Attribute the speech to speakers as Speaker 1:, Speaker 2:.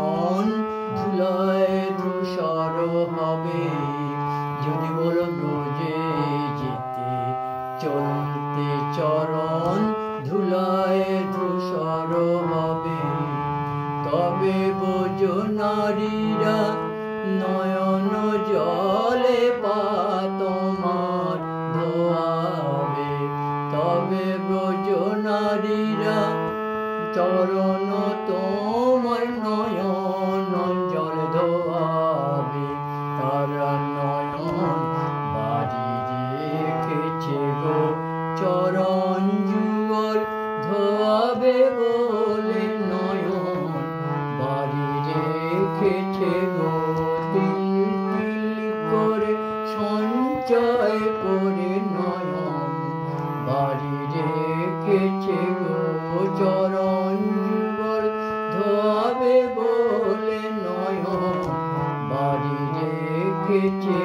Speaker 1: নয়ন ধুলায় ধূসর হবে যদি বলো ব্রজে যেতে চলতে চরণ ধুলায় ধূসর হবে তবে বোঝ নারীরা নয়ন জলে পা তোমার ধোয়াবে তবে ব্রজ নারীরা চরণ তোমার নয়ন জল ধোয়াবে তারা নয়ন বাড়ি রেখেছে গো চরণ যুগল ধোয়াবে বলে নয়ন বাড়ি রেখেছে গো করে সঞ্চয় করে নয়ন বাড়ি রেখেছে গো চরণ যুগল ধোয়াবে বলে নয়ন বাড়ি রেখেছে